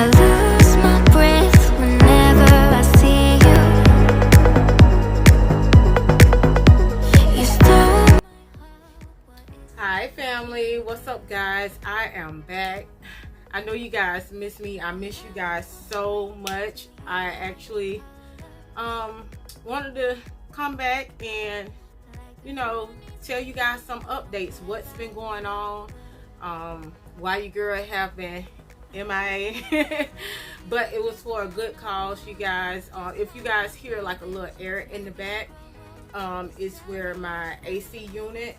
I lose my breath whenever I see you. You stole. Hi family, what's up guys? I am back. I know you guys miss me. I miss you guys so much. I actually wanted to come back and tell you guys some updates, what's been going on, why your girl have been MIA. But it was for a good cause, you guys. If you guys hear like a little air in the back, it's where my AC unit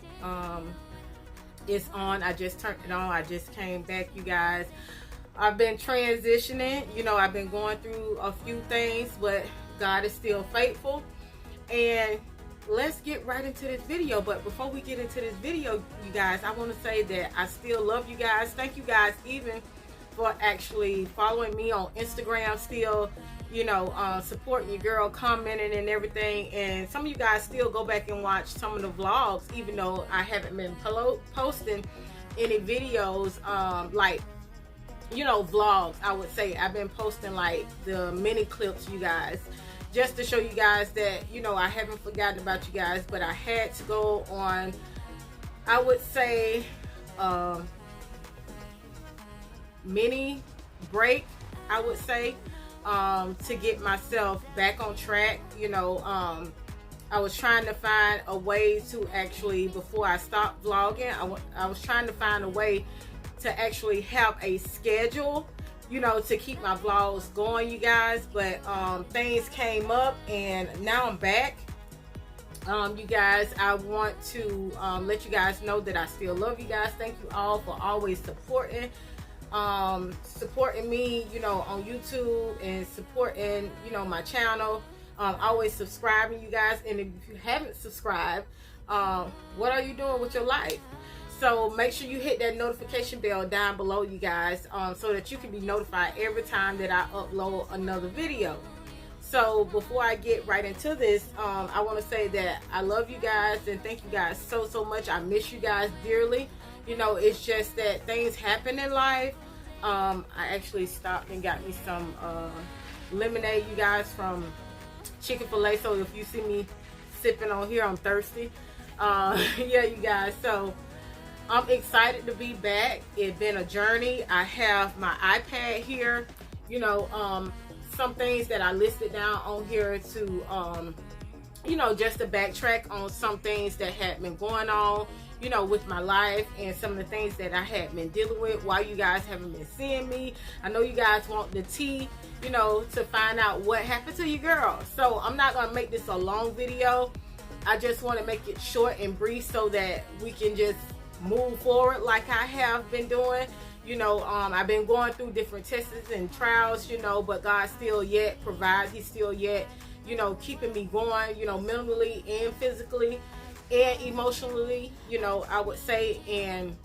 is on. I just turned it on. I just came back, you guys. I've been transitioning, I've been going through a few things, but God is still faithful. And let's get right into this video. But before we get into this video, you guys, I want to say that I still love you guys. Thank you guys even for actually following me on Instagram, still supporting your girl, commenting and everything. And some of you guys still go back and watch some of the vlogs, even though I haven't been posting any videos, vlogs. I would say I've been posting like the mini clips, you guys, just to show you guys that I haven't forgotten about you guys. But I had to go on, I would say, mini break, I would say, to get myself back on track. I was trying to find a way to actually, before I stopped vlogging, I was trying to find a way to actually have a schedule, to keep my vlogs going, you guys. But things came up and now I'm back. You guys, I want to let you guys know that I still love you guys. Thank you all for always supporting me, on YouTube, and supporting, my channel. Always subscribing, you guys. And if you haven't subscribed, what are you doing with your life? So make sure you hit that notification bell down below, you guys, so that you can be notified every time that I upload another video. So before I get right into this, I want to say that I love you guys and thank you guys so much. I miss you guys dearly. It's just that things happen in life. I actually stopped and got me some lemonade, you guys, from Chick-fil-A. So if you see me sipping on here, I'm thirsty. Yeah, you guys. So I'm excited to be back. It's been a journey. I have my iPad here. Some things that I listed down on here to, just to backtrack on some things that had been going on, with my life, and some of the things that I had been dealing with while you guys haven't been seeing me. I know you guys want the tea, to find out what happened to your girl. So I'm not going to make this a long video. I just want to make it short and brief so that we can just move forward like I have been doing. I've been going through different tests and trials, but God still yet provides. He's still yet, keeping me going, mentally and physically and emotionally, I would say. And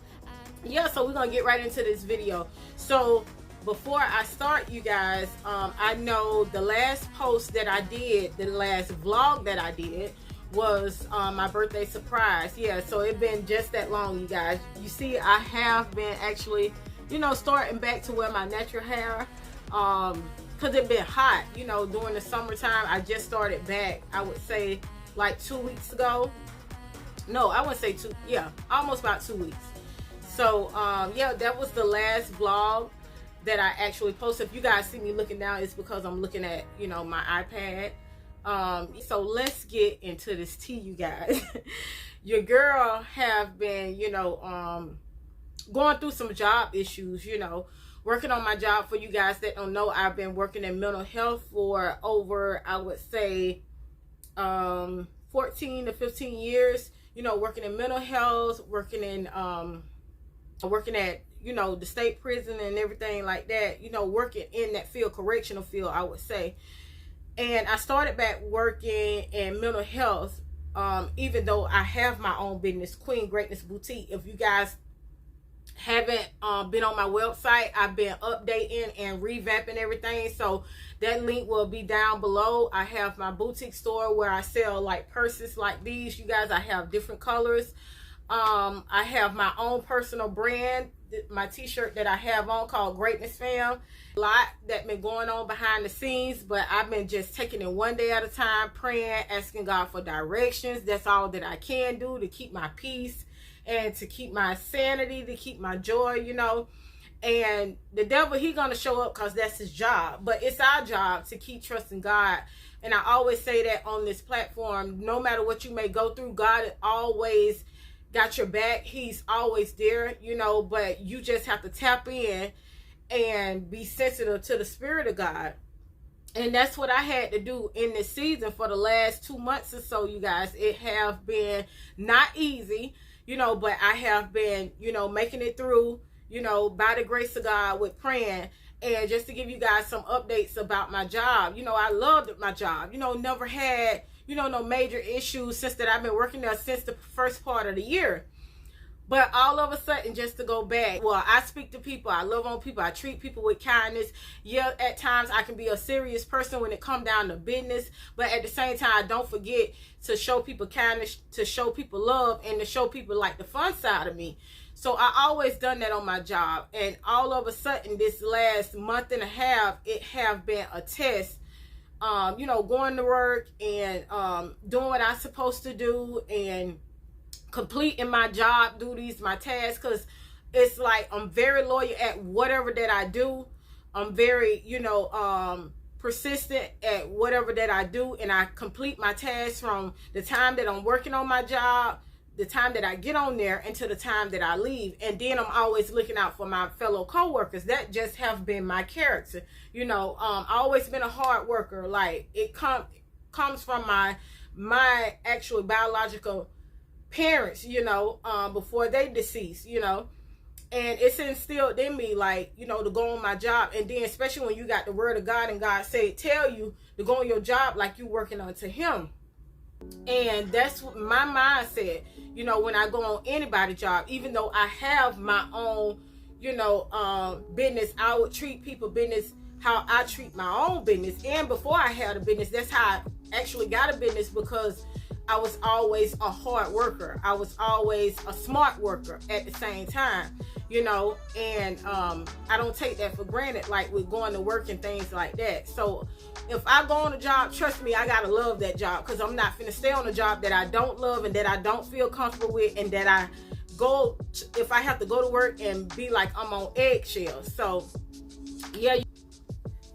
yeah, so we're gonna get right into this video. So before I start, you guys, I know the last post that I did, the last vlog that I did, was my birthday surprise. Yeah, so it's been just that long, you guys. You see, I have been actually, starting back to wear my natural hair, because it's been hot, during the summertime. I just started back, I would say, like 2 weeks ago. No, I wouldn't say two. Yeah, almost about 2 weeks. So, yeah, that was the last vlog that I actually posted. If you guys see me looking down, it's because I'm looking at, my iPad. So let's get into this tea, you guys. Your girl have been, going through some job issues, working on my job. For you guys that don't know, I've been working in mental health for over, I would say, 14 to 15 years, working in mental health, working at, the state prison and everything like that, working in that field, correctional field, I would say. And I started back working in mental health, even though I have my own business, Queen Greatness Boutique. If you guys haven't been on my website, I've been updating and revamping everything, so that link will be down below. I have my boutique store where I sell like purses like these, you guys. I have different colors. I have my own personal brand, my t-shirt that I have on called Greatness Fam. A lot that been going on behind the scenes, but I've been just taking it one day at a time, praying, asking God for directions. That's all that I can do to keep my peace and to keep my sanity, to keep my joy, you know. And the devil, he gonna show up because that's his job, but it's our job to keep trusting God. And I always say that on this platform, no matter what you may go through, God always got your back. He's always there, you know, but you just have to tap in and be sensitive to the Spirit of God. And that's what I had to do in this season for the last 2 months or so, you guys. It have been not easy, you know, but I have been, you know, making it through, you know, by the grace of God, with praying. And just to give you guys some updates about my job, you know, I loved my job, you know, never had, you know, no major issues since that I've been working there since the first part of the year. But all of a sudden, just to go back, well, I speak to people, I love on people, I treat people with kindness. Yeah, at times I can be a serious person when it comes down to business, but at the same time, I don't forget to show people kindness, to show people love, and to show people like the fun side of me. So I always done that on my job. And all of a sudden, this last month and a half, it have been a test. You know, going to work and doing what I'm supposed to do and completing my job duties, my tasks, because it's like I'm very loyal at whatever that I do. I'm very, you know, persistent at whatever that I do, and I complete my tasks from the time that I'm working on my job, the time that I get on there, until the time that I leave. And then I'm always looking out for my fellow co-workers. That just have been my character, you know. I always been a hard worker. Like, it comes from my actual biological parents, you know, before they deceased, you know. And it's instilled in me, like, you know, to go on my job. And then especially when you got the word of God, and God tell you to go on your job like you working unto him. And that's what my mindset, you know, when I go on anybody's job. Even though I have my own, you know, business, I would treat people business how I treat my own business. And before I had a business, that's how I actually got a business, because I was always a hard worker. I was always a smart worker at the same time, you know. And I don't take that for granted, like with going to work and things like that. So if I go on a job, trust me, I gotta love that job, because I'm not finna stay on a job that I don't love and that I don't feel comfortable with, and that I go, if I have to go to work and be like I'm on eggshells. So yeah.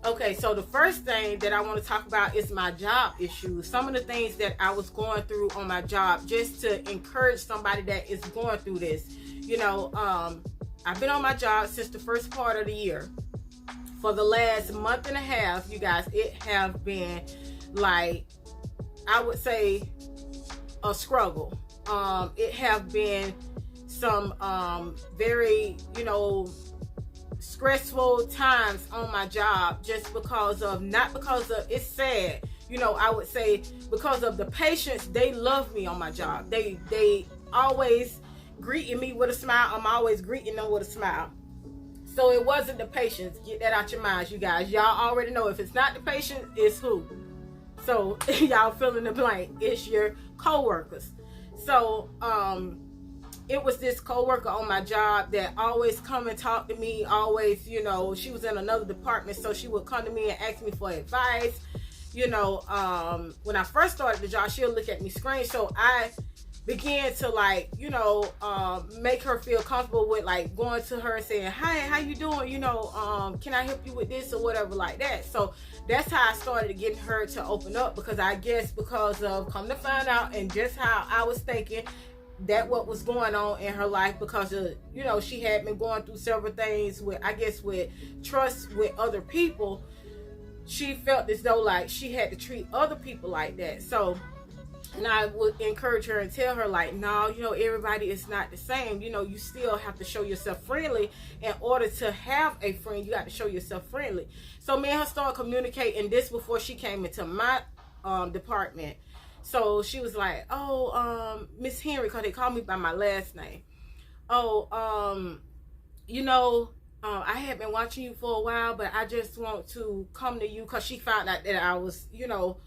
Okay, so the first thing that I want to talk about is my job issues. Some of the things that I was going through on my job, just to encourage somebody that is going through this. You know, I've been on my job since the first part of the year. For the last month and a half, you guys, it have been, like, I would say, a struggle. It have been some very, you know, stressful times on my job, just because of, not because of, it's sad, you know, I would say because of the patients. They love me on my job. They always greeting me with a smile. I'm always greeting them with a smile. So it wasn't the patients. Get that out your minds, you guys. Y'all already know, if it's not the patient, it's who. So y'all fill in the blank. It's your co-workers. So it was this co-worker on my job that always come and talk to me. Always, you know, she was in another department, so she would come to me and ask me for advice. You know, when I first started the job, she'll look at me scream. So I began to, like, you know, make her feel comfortable with, like, going to her and saying, "Hi, how you doing? You know, can I help you with this?" or whatever like that. So that's how I started getting her to open up, because I guess because of, come to find out, and just how I was thinking that what was going on in her life, because of, you know, she had been going through several things with, I guess, with trust with other people. She felt as though like she had to treat other people like that. So, and I would encourage her and tell her, like, no, you know, everybody is not the same. You know, you still have to show yourself friendly. In order to have a friend, you got to show yourself friendly. So me and her started communicating this before she came into my department. So she was like, "Oh, Miss Henry," because they called me by my last name. "Oh, you know, I had been watching you for a while, but I just want to come to you," because she found out that I was, you know,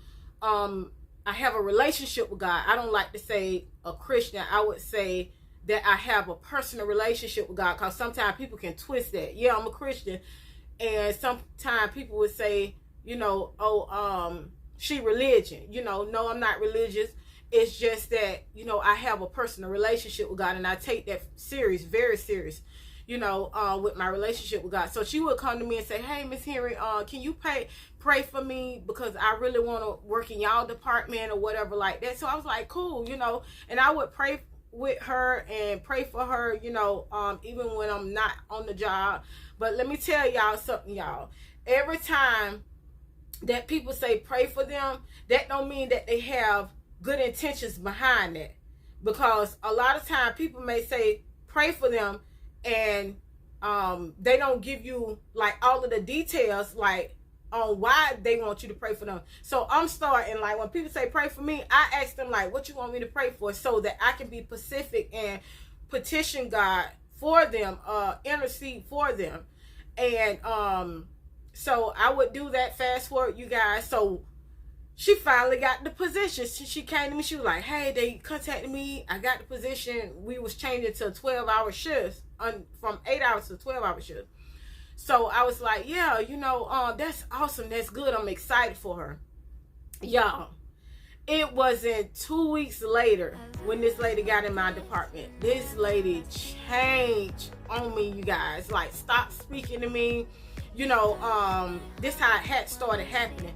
I have a relationship with God. I don't like to say a Christian. I would say that I have a personal relationship with God, because sometimes people can twist that. Yeah, I'm a Christian, and sometimes people would say, you know, oh, she religion. You know, no, I'm not religious. It's just that, you know, I have a personal relationship with God, and I take that serious, very serious, you know, with my relationship with God. So she would come to me and say, hey, Miss Henry, can you pray for me, because I really want to work in y'all department or whatever like that. So I was like, cool, you know, and I would pray with her and pray for her, you know, even when I'm not on the job. But let me tell y'all something, y'all. Every time that people say pray for them, that don't mean that they have good intentions behind that. Because a lot of times people may say pray for them, and they don't give you like all of the details, like on why they want you to pray for them. So I'm starting, like, when people say pray for me, I ask them, like, what you want me to pray for, so that I can be specific and petition God for them, intercede for them. And so I would do that. Fast forward, you guys. So she finally got the position. She came to me. She was like, hey, they contacted me. I got the position. We was changing to 12-hour shifts, from 8 hours to 12-hour shifts. So I was like, yeah, you know, that's awesome. That's good. I'm excited for her. Y'all, it wasn't 2 weeks later when this lady got in my department. This lady changed on me, you guys. Like, stopped speaking to me. You know, this how it had started happening.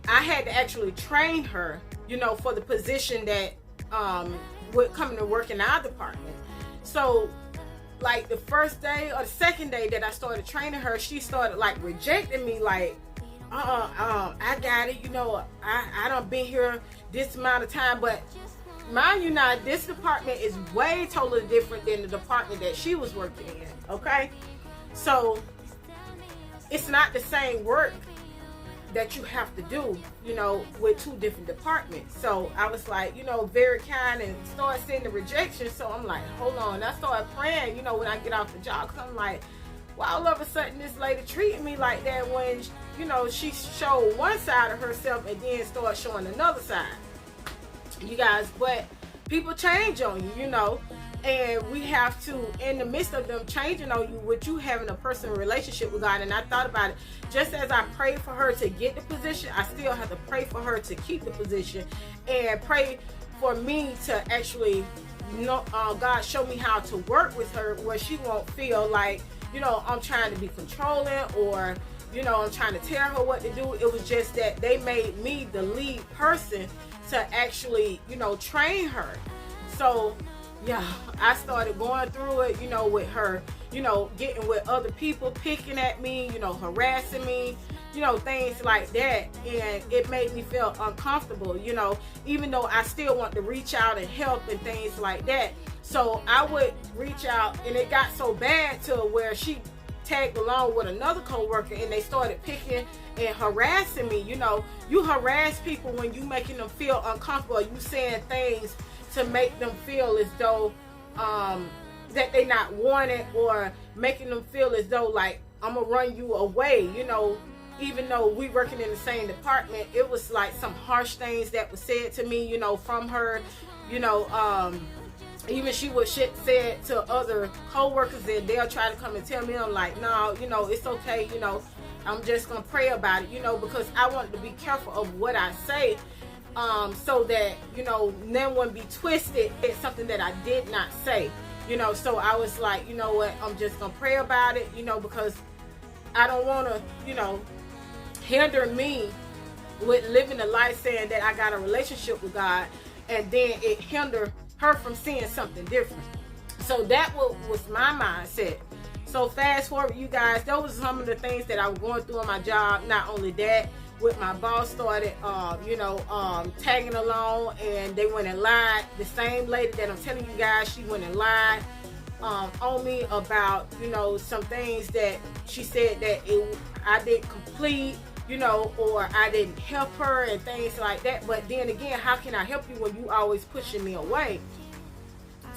I had to actually train her, you know, for the position that would come to work in our department. So, like, the first day or the second day that I started training her, she started like rejecting me, like, I got it, you know, I done been here this amount of time. But mind you now, this department is way totally different than the department that she was working in, okay? So it's not the same work that you have to do, you know, with two different departments. So I was like, you know, very kind, and started seeing the rejection. So I'm like, hold on. I started praying, you know, when I get off the job, because I'm like, well, all of a sudden this lady treating me like that, when, you know, she showed one side of herself and then started showing another side, you guys. But people change on you, you know, and we have to, in the midst of them changing on you, with you having a personal relationship with God. And I thought about it, just as I prayed for her to get the position, I still have to pray for her to keep the position, and pray for me to actually, you know, God show me how to work with her, where she won't feel like, you know, I'm trying to be controlling, or, you know, I'm trying to tell her what to do. It was just that they made me the lead person to actually, you know, train her. So yeah, I started going through it, you know, with her, you know, getting with other people, picking at me, you know, harassing me, you know, things like that. And it made me feel uncomfortable, you know, even though I still want to reach out and help and things like that. So I would reach out, and it got so bad to where she tagged along with another coworker, and they started picking and harassing me. You know, you harass people when you making them feel uncomfortable. You saying things to make them feel as though that they not wanted, or making them feel as though like I'm gonna run you away, you know, even though we working in the same department. It was like some harsh things that was said to me, you know, from her, you know, even she would say it to other co-workers, and they'll try to come and tell me. I'm like, no, you know, it's okay, you know, I'm just gonna pray about it, you know, because I wanted to be careful of what I say, so that, you know, no one be twisted. It's something that I did not say, you know. So I was like, you know what, I'm just gonna pray about it, you know, because I don't want to, you know, hinder me with living a life saying that I got a relationship with God, and then it hinder her from seeing something different. So that was my mindset. So fast forward, you guys, those are some of the things that I was going through on my job. Not only that, with my boss started, you know, tagging along, and they went and lied. The same lady that I'm telling you guys, she went and lied on me about, you know, some things that she said that I didn't complete, you know, or I didn't help her and things like that. But then again, how can I help you when you always pushing me away?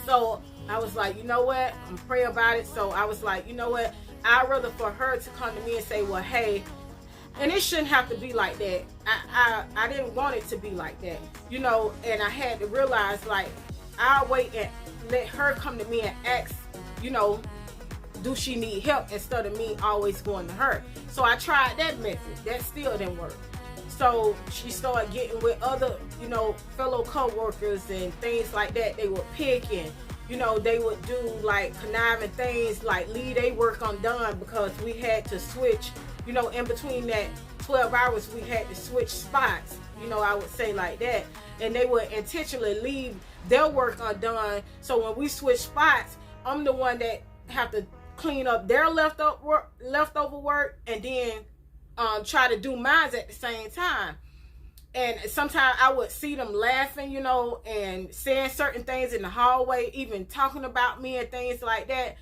So I was like, you know what, I'm praying about it. So I was like, you know what, I'd rather for her to come to me and say, well, hey, and it shouldn't have to be like that. I didn't want it to be like that, you know. And I had to realize, like, I'll wait and let her come to me and ask, you know, do she need help, instead of me always going to her. So I tried that method. That still didn't work. So she started getting with other, you know, fellow co-workers and things like that. They would pick, and, you know, they would do like conniving things, like leave their work undone because we had to switch, you know, in between that 12 hours, we had to switch spots, you know, I would say like that. And they would intentionally leave their work undone. So when we switch spots, I'm the one that have to clean up their leftover work, and then try to do mine at the same time. And sometimes I would see them laughing, you know, and saying certain things in the hallway, even talking about me and things like that.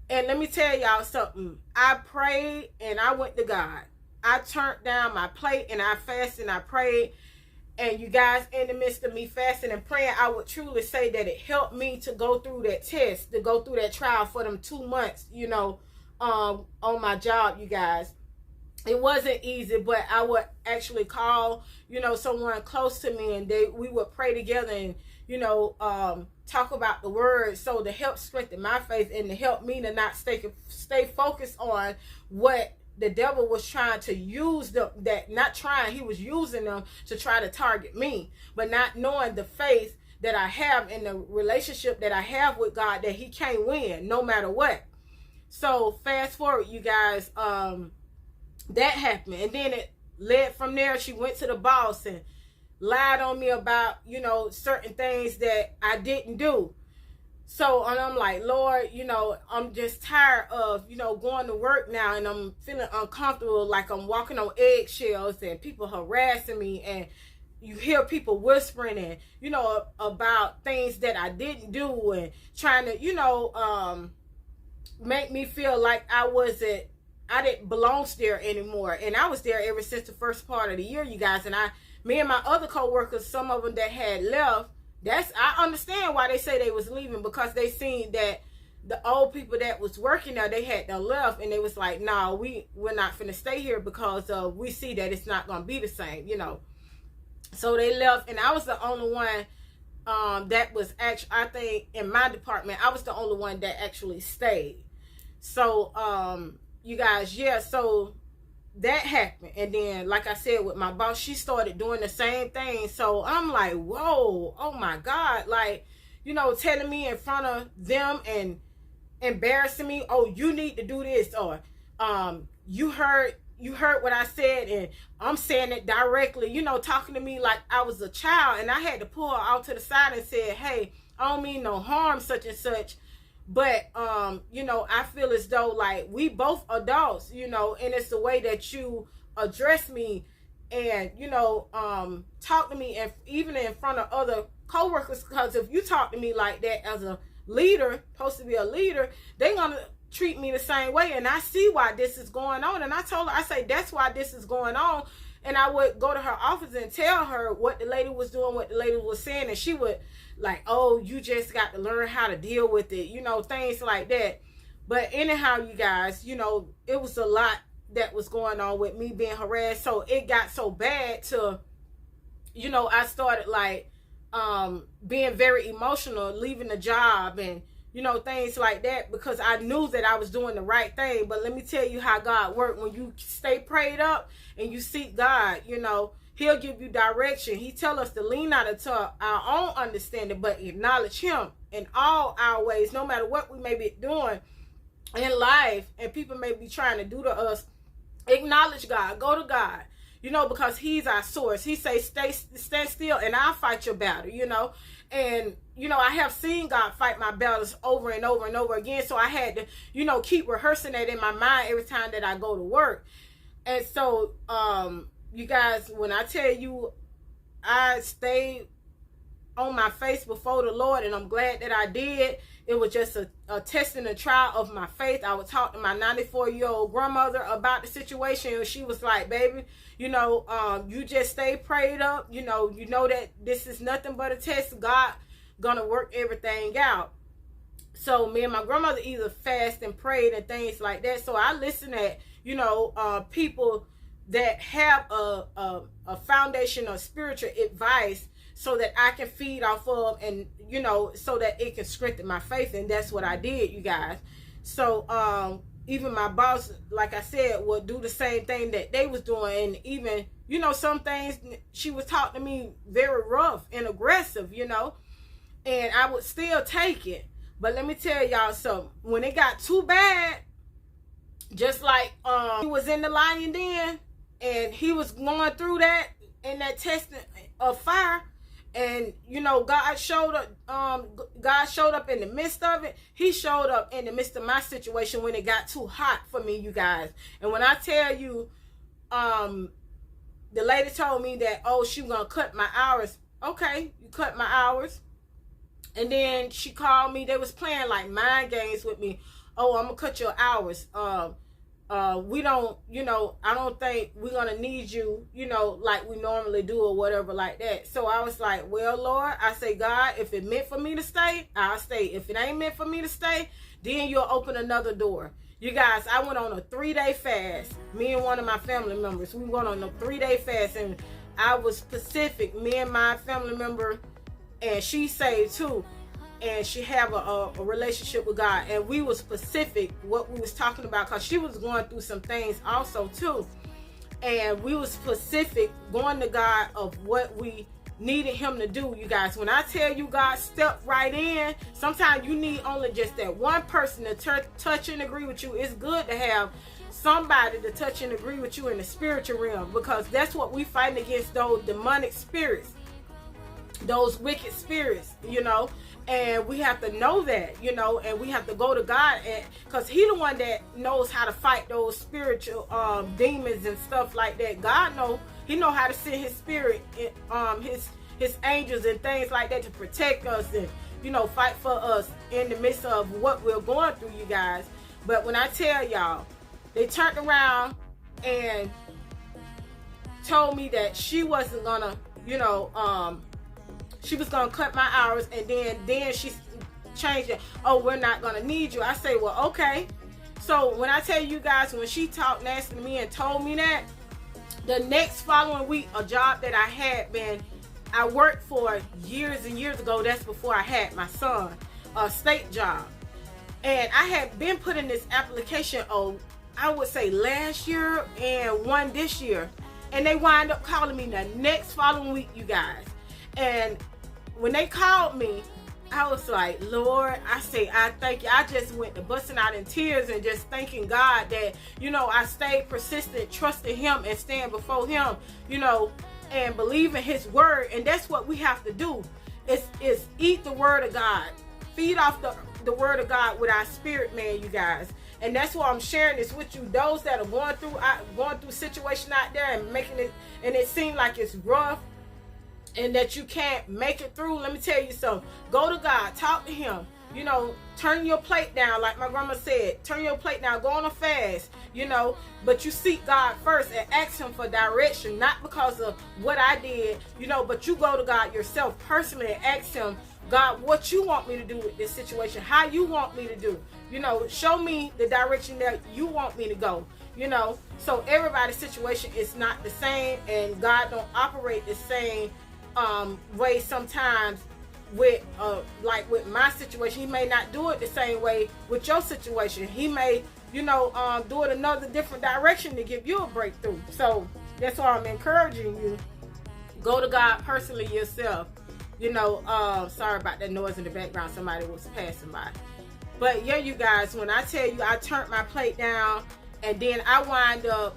And let me tell y'all something. I prayed and I went to God. I turned down my plate and I fasted and I prayed. And you guys, in the midst of me fasting and praying, I would truly say that it helped me to go through that test, to go through that trial for them 2 months, you know, on my job, you guys. It wasn't easy, but I would actually call, you know, someone close to me, and we would pray together and, you know, talk about the word, so to help strengthen my faith and to help me to not stay focused on what the devil was trying to use them, he was using them to try to target me, but not knowing the faith that I have and the relationship that I have with God, that he can't win no matter what. So fast forward, you guys, that happened, and then it led from there. She went to the boss and lied on me about, you know, certain things that I didn't do. So, and I'm like, Lord, you know, I'm just tired of, you know, going to work now, and I'm feeling uncomfortable, like I'm walking on eggshells and people harassing me, and you hear people whispering and, you know, about things that I didn't do, and trying to, you know, make me feel like I didn't belong there anymore. And I was there ever since the first part of the year, you guys. And me and my other co-workers, some of them that had left, I understand why they say they was leaving, because they seen that the old people that was working there, they had done left, and they was like, no, we're not finna stay here because we see that it's not gonna be the same, you know. So they left, and I was the only one that was actually, I think in my department, I was the only one that actually stayed. So you guys, yeah, so that happened. And then, like I said, with my boss, she started doing the same thing. So I'm like, whoa, oh my God, like, you know, telling me in front of them and embarrassing me, oh, you need to do this, or you heard what I said, and I'm saying it directly, you know, talking to me like I was a child. And I had to pull her out to the side and said, hey, I don't mean no harm, such and such, but you know, I feel as though like we both adults, you know, and it's the way that you address me and, you know, talk to me, and even in front of other co-workers, because if you talk to me like that as a leader, supposed to be a leader, they're gonna treat me the same way. And I see why this is going on. And I told her, I say, that's why this is going on. And I would go to her office and tell her what the lady was doing, what the lady was saying, and she would like, oh, you just got to learn how to deal with it, you know, things like that. But anyhow, you guys, you know, it was a lot that was going on with me being harassed. So it got so bad to, you know, I started like being very emotional, leaving the job, and, you know, things like that, because I knew that I was doing the right thing. But let me tell you how God worked. When you stay prayed up and you seek God, you know, he'll give you direction. He tell us to lean out into our own understanding, but acknowledge him in all our ways, no matter what we may be doing in life and people may be trying to do to us. Acknowledge God. Go to God, you know, because he's our source. He says, stand still and I'll fight your battle, you know. And, you know, I have seen God fight my battles over and over and over again. So I had to, you know, keep rehearsing that in my mind every time that I go to work. And so, you guys, when I tell you I stayed on my face before the Lord, and I'm glad that I did. It was just a test and a trial of my faith. I would talk to my 94-year-old grandmother about the situation, and she was like, baby, you know, you just stay prayed up. You know that this is nothing but a test. God gonna work everything out. So me and my grandmother either fast and prayed and things like that. So I listen at, you know, people that have a foundation of spiritual advice so that I can feed off of, and you know, so that it can strengthen my faith. And that's what I did, you guys. So even my boss, like I said, would do the same thing that they was doing. And even, you know, some things she was talking to me very rough and aggressive, you know, and I would still take it. But let me tell y'all something. When it got too bad, just like he was in the lion den and he was going through that in that testing of fire, and you know, God showed up in the midst of it. He showed up in the midst of my situation when it got too hot for me, you guys. And when I tell you, the lady told me that, oh, she was gonna cut my hours. Okay, you cut my hours. And then she called me. They was playing like mind games with me. Oh, I'm gonna cut your hours. We don't, you know, I don't think we're gonna need you, you know, like we normally do or whatever like that. So I was like, well, Lord, I say, God, if it meant for me to stay, I'll stay. If it ain't meant for me to stay, then you'll open another door. You guys, I went on a 3-day fast. Me and one of my family members, we went on a 3-day fast, and I was specific. Me and my family member, and she saved too, and she have a relationship with God, and we were specific what we was talking about, because she was going through some things also too, and we was specific going to God of what we needed him to do. You guys, when I tell you God stepped right in, sometimes you need only just that one person to touch and agree with you. It's good to have somebody to touch and agree with you in the spiritual realm, because that's what we fighting against, those demonic spirits, those wicked spirits, you know. And we have to know that, you know, and we have to go to God, and because he the one that knows how to fight those spiritual demons and stuff like that. God he know how to send his spirit, his angels and things like that to protect us and, you know, fight for us in the midst of what we're going through, you guys. But when I tell y'all, they turned around and told me that she wasn't gonna, you know, she was gonna cut my hours, and then she changed it. Oh, we're not gonna need you. I say, well, okay. So when I tell you guys, when she talked nasty to me and told me that, the next following week, a job that I worked for years and years ago, that's before I had my son, a state job. And I had been putting this application on, I would say last year and one this year. And they wind up calling me the next following week, you guys. And when they called me, I was like, Lord, I say, I thank you. I just went to busting out in tears and just thanking God that, you know, I stayed persistent, trusting him and stand before him, you know, and believe in his word. And that's what we have to do, is eat the word of God, feed off the word of God with our spirit, man, you guys. And that's why I'm sharing this with you, those that are going through situation out there and making it, and it seems like it's rough and that you can't make it through. Let me tell you something. Go to God, talk to him, you know, turn your plate down, like my grandma said, turn your plate down, go on a fast, you know, but you seek God first and ask him for direction, not because of what I did, you know, but you go to God yourself personally and ask him, God, what you want me to do with this situation, how you want me to do, you know, show me the direction that you want me to go, you know. So everybody's situation is not the same, and God don't operate the same way sometimes with like with my situation. He may not do it the same way with your situation. He may, you know, do it another different direction to give you a breakthrough. So that's why I'm encouraging you, go to God personally yourself, you know. Sorry about that noise in the background, somebody was passing by. But yeah, you guys, when I tell you I turned my plate down, and then I wind up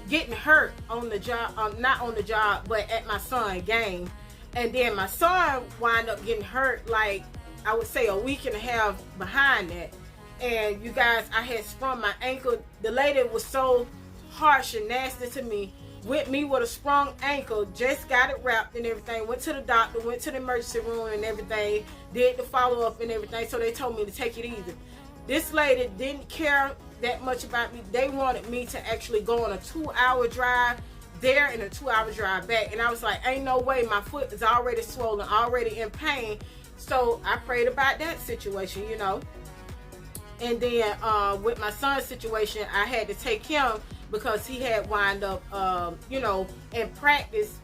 getting hurt on the job, not on the job, but at my son's game. And then my son wind up getting hurt, like I would say a week and a half behind that. And you guys, I had sprung my ankle. The lady was so harsh and nasty to me, with me with a sprung ankle, just got it wrapped and everything, went to the doctor, went to the emergency room and everything, did the follow-up and everything. So they told me to take it easy. This lady didn't care that much about me. They wanted me to actually go on a 2-hour drive there and a 2-hour drive back. And I was like, ain't no way, my foot is already swollen, already in pain. So I prayed about that situation, you know. And then with my son's situation, I had to take him because he had wind up, you know, in practice,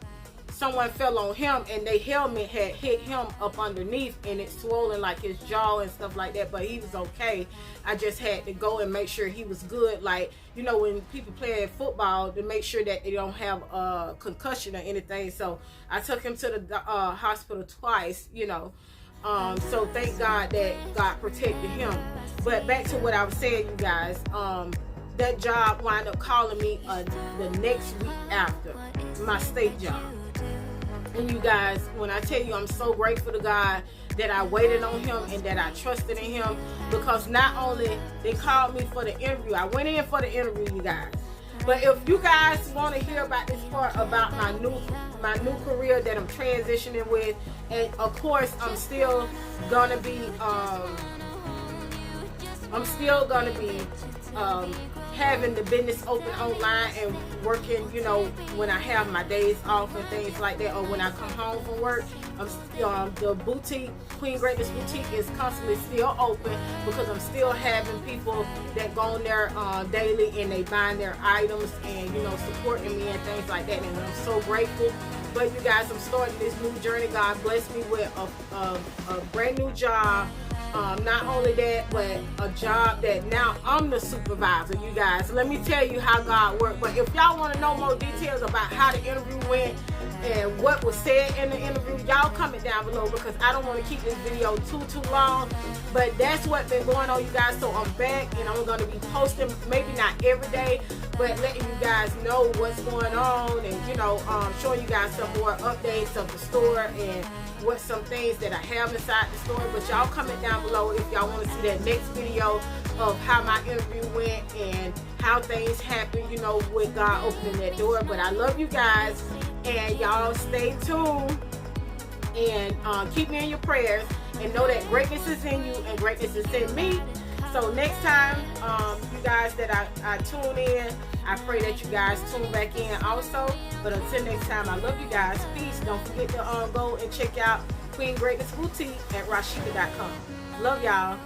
someone fell on him and their helmet had hit him up underneath and it swollen like his jaw and stuff like that, but he was okay. I just had to go and make sure he was good, like, you know, when people play football, to make sure that they don't have a concussion or anything. So I took him to the hospital twice, you know. So thank God that God protected him. But back to what I was saying, you guys, that job wound up calling me the next week after my state job. And you guys, when I tell you I'm so grateful to God that I waited on him and that I trusted in him, because not only they called me for the interview, I went in for the interview, you guys. But if you guys want to hear about this part about my new career that I'm transitioning with, and of course I'm still gonna be having the business open online and working, you know, when I have my days off and things like that, or when I come home from work. The boutique, Queen Greatness Boutique, is constantly still open because I'm still having people that go on there daily and they buying their items and, you know, supporting me and things like that, and I'm so grateful. But you guys, I'm starting this new journey. God blessed me with a brand new job. Not only that, but a job that now I'm the supervisor, you guys. Let me tell you how God worked. But if y'all want to know more details about how the interview went and what was said in the interview, y'all comment down below, because I don't want to keep this video too long. But that's what's been going on, you guys. So I'm back and I'm going to be posting, maybe not every day, but letting you guys know what's going on, and, you know, showing you guys some more updates of the store and what some things that I have inside the store. But y'all comment down below if y'all want to see that next video of how my interview went and how things happen, you know, with God opening that door. But I love you guys, and y'all stay tuned and keep me in your prayers, and know that greatness is in you and greatness is in me. So next time, you guys that I tune in, I pray that you guys tune back in also. But until next time, I love you guys. Peace. Don't forget to go and check out Queen Greatness Boutique at Rashika.com. Love y'all.